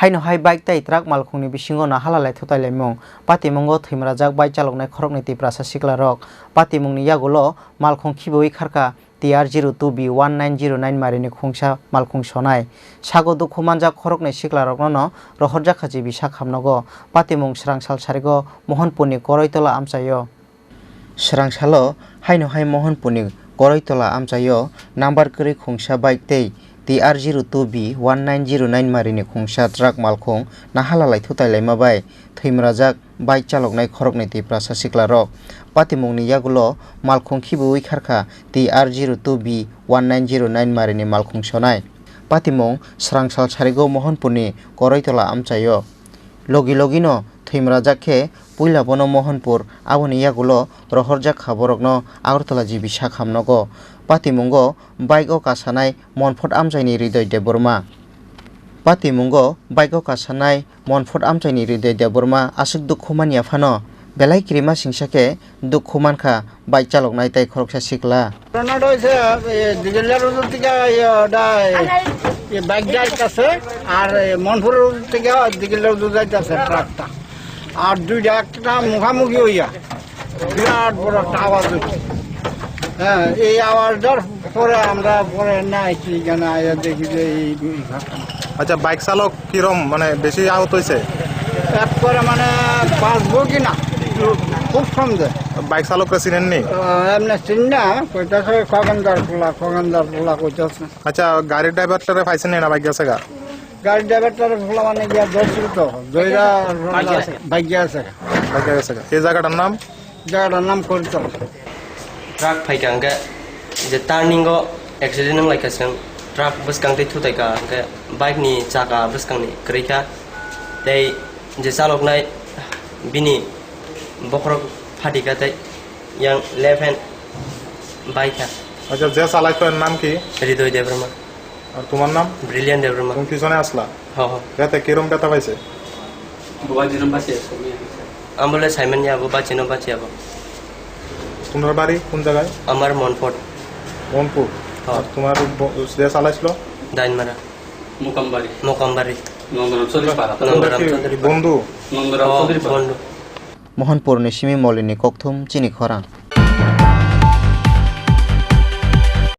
haino hai bike tai truck Malkhungni bisingo na halalai Thutaikha patimongo Thowimwrajak bike chaloknai Khoroknwi Tiprasa Sikla rok patimongni yagulo Malkhung khibui kharka TR02B 1909 marini Khongsa Malkhung sonai sago dukhumanjak Khoroknwi Sikla rokno rohorjak khaji bisa khamnogo patimong srangsal sarigo Mohanpurni koroitola amchayo srangsalo haino hai Mohanpurni koroitola amchayo number kwrwi Khongsa bike tei TR02B 1909 marini Khongsa truck Malkhung nahalalai Thutaikha bai Thowimwrajak bike chaloknai Khoroknwi Tiprasa Sikla rok patimongni yagulo Malkhung khibui kharka TR02B 1909 marini Malkhung sonai patimong srangsal sarigo Mohanpurni koroitola amchayo logi logino Thowimwrajak khe puila bono Mohanpur aboni yagulo rohorjak khaborokno Agartala jibi sakhamnogo patimongo bike o kasanai monfot amchaini hridoi deborma patimongo bike o kasanai monfot amchaini hridoi deborma asuk dukhumania phano belai krima singsake dukhumankha bike chaloknai tai Khoroksa Sikla bike যাইতেছে আর মনপুর থেকে দিগেলের যাইতেছে ট্রাকটা আর দুইটা একটা মুখামুখি হইয়া বিরাট বড় একটা আওয়াজ হচ্ছে হ্যাঁ এই আওয়াজটার পরে আমরা পরে না এখানে আয়া দেখি যে এই আচ্ছা বাইক চালক কিরম মানে বেশি আহত হয়েছে একবারে মানে বাঁচবো কিনা খুব সন্দেহ বাইক চালকরা চিনেননি এমনি চিনি না কইতাছে খগেন্দার পোলা কইতাছে আচ্ছা গাড়ির ড্রাইভারটারে পাইছেন না বাইক গেছে গা গাড়ি ড্রাইভারটার পোলা মানে গিয়া ধরছিল তো জয়রা বাইক গেছে এই জায়গাটার নাম করিত ট্রাক ফাইকাঙ্গে যে টার্নিংও অ্যাক্সিডেন্ট লাইকাসং ট্রাক বসকাংতে Thutaikha কে বাইকনি চাকা বসকাংনি ক্রেকা তাই যে চালকনাই বিনি বখরক ফাটিকাতে ইয়াং লেফট হ্যান্ড বাইক আচ্ছা যে চালাইতো এর নাম কি হৃদয় দেববর্মা আর তোমার নাম ব্রিলিয়ান্ট দেববর্মা তুমি পিছনে আসলা হ্যাঁ রাতে কিরম ব্যথা পাইছে বুবা জিরম বাসে আমবলে সাইমন যাবো বাচিনো বাচিয়াবো তোমার বাড়ি কোন জায়গায় আমার মনপুর আর তোমার যে চালাইছিল দাইনমারা মোকামবাড়ি বন্ধু বন্ধু Mohanpur ni simi molini kokthum Chini Khorang